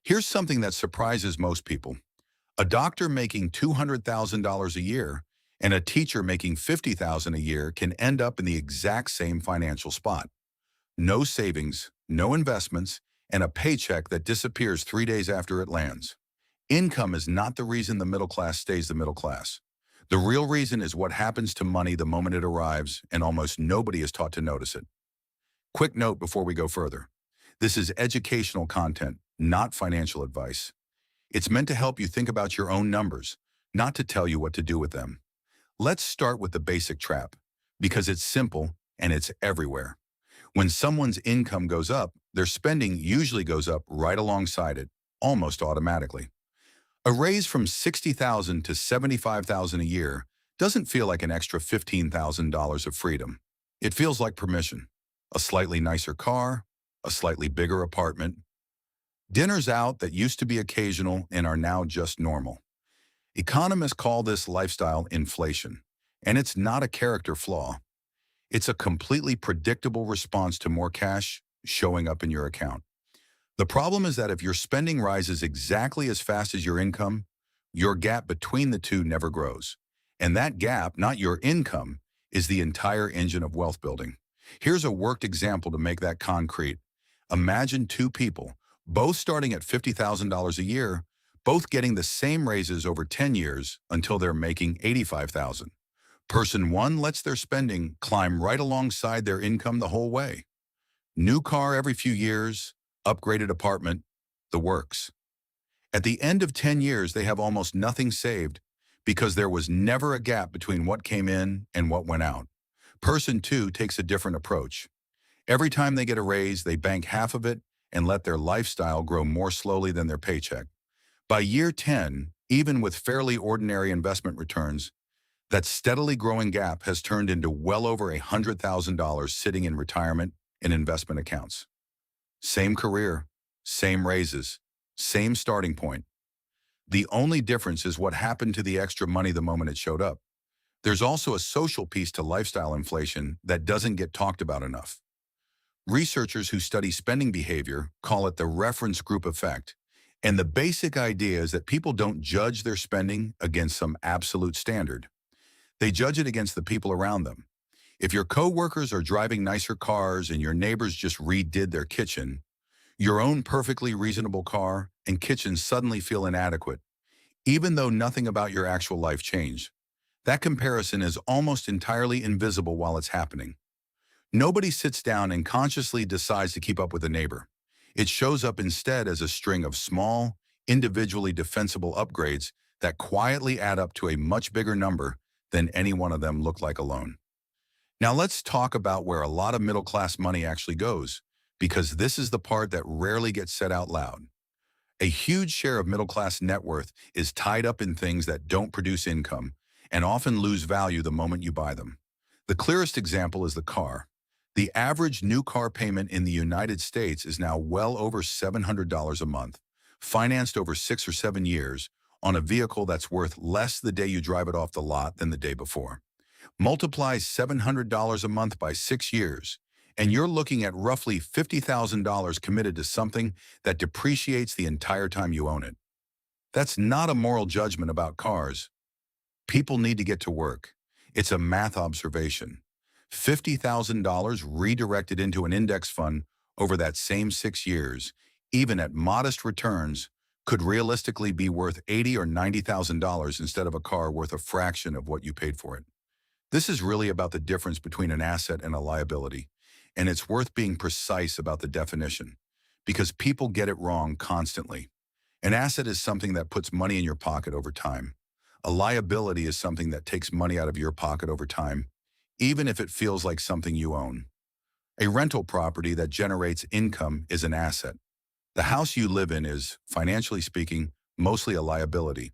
Here's something that surprises most people. A doctor making $200,000 a year and a teacher making $50,000 a year can end up in the exact same financial spot. No savings, no investments, and a paycheck that disappears 3 days after it lands. Income is not the reason the middle class stays the middle class. The real reason is what happens to money the moment it arrives, and almost nobody is taught to notice it. Quick note before we go further. This is educational content, not financial advice. It's meant to help you think about your own numbers, not to tell you what to do with them. Let's start with the basic trap, because it's simple and it's everywhere. When someone's income goes up, their spending usually goes up right alongside it, almost automatically. A raise from $60,000 to $75,000 a year doesn't feel like an extra $15,000 of freedom. It feels like permission. A slightly nicer car, a slightly bigger apartment, dinners out that used to be occasional and are now just normal. Economists call this lifestyle inflation, and it's not a character flaw. It's a completely predictable response to more cash showing up in your account. The problem is that if your spending rises exactly as fast as your income, your gap between the two never grows. And that gap, not your income, is the entire engine of wealth building. Here's a worked example to make that concrete. Imagine two people, both starting at $50,000 a year, both getting the same raises over 10 years until they're making $85,000. Person one lets their spending climb right alongside their income the whole way. New car every few years, upgraded apartment, the works. At the end of 10 years, they have almost nothing saved because there was never a gap between what came in and what went out. Person two takes a different approach. Every time they get a raise, they bank half of it and let their lifestyle grow more slowly than their paycheck. By year 10, even with fairly ordinary investment returns, that steadily growing gap has turned into well over $100,000 sitting in retirement and investment accounts. Same career, same raises, same starting point. The only difference is what happened to the extra money the moment it showed up. There's also a social piece to lifestyle inflation that doesn't get talked about enough. Researchers who study spending behavior call it the reference group effect, and the basic idea is that people don't judge their spending against some absolute standard. They judge it against the people around them. If your coworkers are driving nicer cars and your neighbors just redid their kitchen, your own perfectly reasonable car and kitchen suddenly feel inadequate, even though nothing about your actual life changed. That comparison is almost entirely invisible while it's happening. Nobody sits down and consciously decides to keep up with a neighbor. It shows up instead as a string of small, individually defensible upgrades that quietly add up to a much bigger number than any one of them look like alone. Now let's talk about where a lot of middle-class money actually goes, because this is the part that rarely gets said out loud. A huge share of middle-class net worth is tied up in things that don't produce income and often lose value the moment you buy them. The clearest example is the car. The average new car payment in the United States is now well over $700 a month, financed over 6 or 7 years, on a vehicle that's worth less the day you drive it off the lot than the day before. Multiply $700 a month by 6 years, and you're looking at roughly $50,000 committed to something that depreciates the entire time you own it. That's not a moral judgment about cars. People need to get to work. It's a math observation. $50,000 redirected into an index fund over that same 6 years, even at modest returns, could realistically be worth $80,000 or $90,000 instead of a car worth a fraction of what you paid for it. This is really about the difference between an asset and a liability, and it's worth being precise about the definition, because people get it wrong constantly. An asset is something that puts money in your pocket over time. A liability is something that takes money out of your pocket over time, even if it feels like something you own. A rental property that generates income is an asset. The house you live in is, financially speaking, mostly a liability.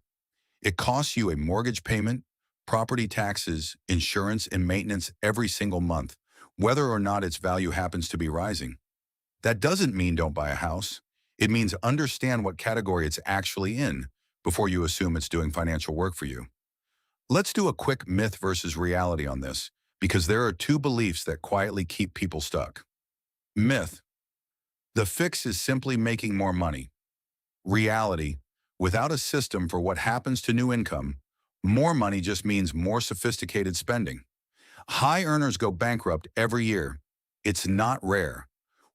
It costs you a mortgage payment, property taxes, insurance, and maintenance every single month, whether or not its value happens to be rising. That doesn't mean don't buy a house. It means understand what category it's actually in before you assume it's doing financial work for you. Let's do a quick myth versus reality on this, because there are two beliefs that quietly keep people stuck. Myth: the fix is simply making more money. Reality, without a system for what happens to new income, more money just means more sophisticated spending. High earners go bankrupt every year. It's not rare.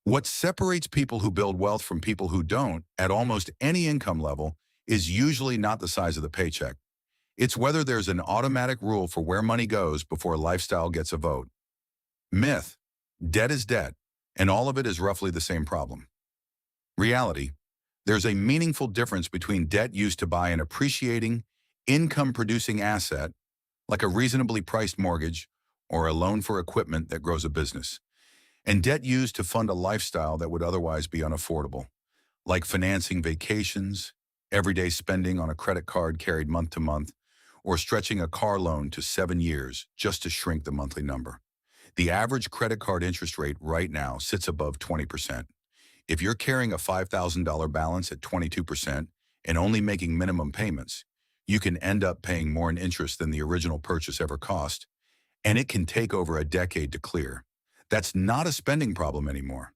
What separates people who build wealth from people who don't at almost any income level is usually not the size of the paycheck. It's whether there's an automatic rule for where money goes before lifestyle gets a vote. Myth: debt is debt, and all of it is roughly the same problem. Reality: there's a meaningful difference between debt used to buy an appreciating, income-producing asset, like a reasonably priced mortgage or a loan for equipment that grows a business, and debt used to fund a lifestyle that would otherwise be unaffordable, like financing vacations, everyday spending on a credit card carried month to month, or stretching a car loan to 7 years just to shrink the monthly number. The average credit card interest rate right now sits above 20%. If you're carrying a $5,000 balance at 22% and only making minimum payments, you can end up paying more in interest than the original purchase ever cost, and it can take over a decade to clear. That's not a spending problem anymore.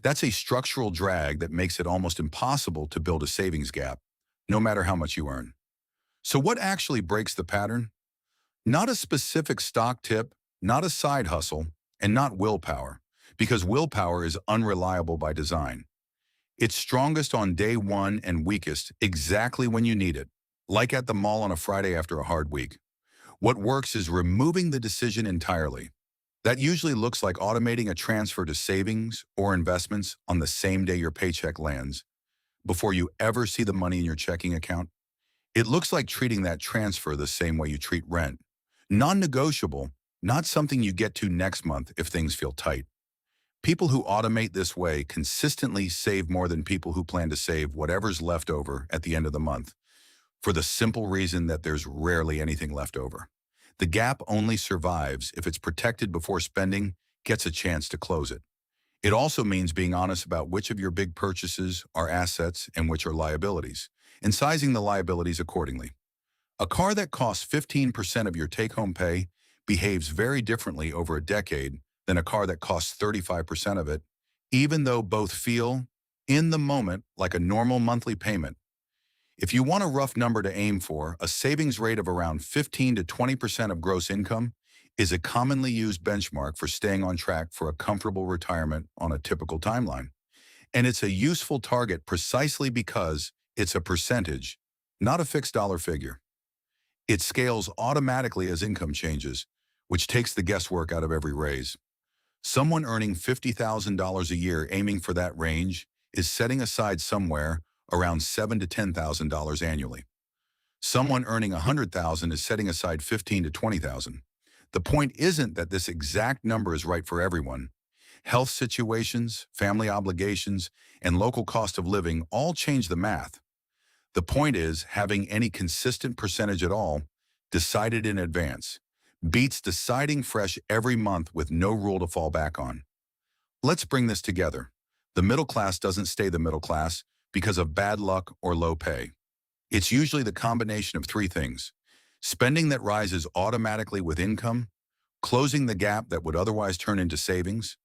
That's a structural drag that makes it almost impossible to build a savings gap, no matter how much you earn. So what actually breaks the pattern? Not a specific stock tip, not a side hustle, and not willpower, because willpower is unreliable by design. It's strongest on day one and weakest exactly when you need it, like at the mall on a Friday after a hard week. What works is removing the decision entirely. That usually looks like automating a transfer to savings or investments on the same day your paycheck lands, before you ever see the money in your checking account. It looks like treating that transfer the same way you treat rent. Non-negotiable, not something you get to next month if things feel tight. People who automate this way consistently save more than people who plan to save whatever's left over at the end of the month, for the simple reason that there's rarely anything left over. The gap only survives if it's protected before spending gets a chance to close it. It also means being honest about which of your big purchases are assets and which are liabilities, and sizing the liabilities accordingly. A car that costs 15% of your take-home pay behaves very differently over a decade than a car that costs 35% of it, even though both feel, in the moment, like a normal monthly payment. If you want a rough number to aim for, a savings rate of around 15 to 20% of gross income is a commonly used benchmark for staying on track for a comfortable retirement on a typical timeline. And it's a useful target precisely because it's a percentage, not a fixed dollar figure. It scales automatically as income changes, which takes the guesswork out of every raise. Someone earning $50,000 a year aiming for that range is setting aside somewhere around $7,000 to $10,000 annually. Someone earning $100,000 is setting aside $15,000 to $20,000. The point isn't that this exact number is right for everyone. Health situations, family obligations, and local cost of living all change the math. The point is, having any consistent percentage at all, decided in advance, beats deciding fresh every month with no rule to fall back on. Let's bring this together. The middle class doesn't stay the middle class because of bad luck or low pay. It's usually the combination of three things: spending that rises automatically with income, closing the gap that would otherwise turn into savings,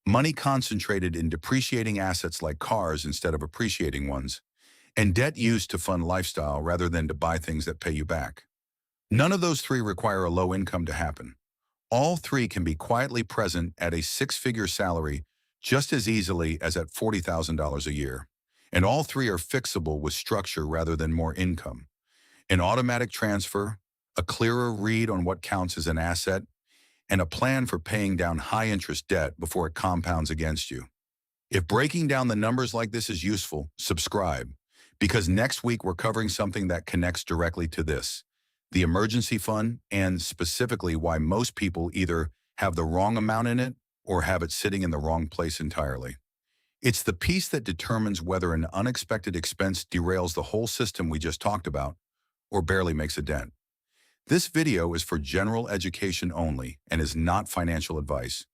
money concentrated in depreciating assets like cars instead of appreciating ones, and debt used to fund lifestyle rather than to buy things that pay you back. None of those three require a low income to happen. All three can be quietly present at a six-figure salary just as easily as at $40,000 a year. And all three are fixable with structure rather than more income. An automatic transfer, a clearer read on what counts as an asset, and a plan for paying down high-interest debt before it compounds against you. If breaking down the numbers like this is useful, subscribe, because next week we're covering something that connects directly to this: the emergency fund, and specifically why most people either have the wrong amount in it or have it sitting in the wrong place entirely. It's the piece that determines whether an unexpected expense derails the whole system we just talked about or barely makes a dent. This video is for general education only and is not financial advice.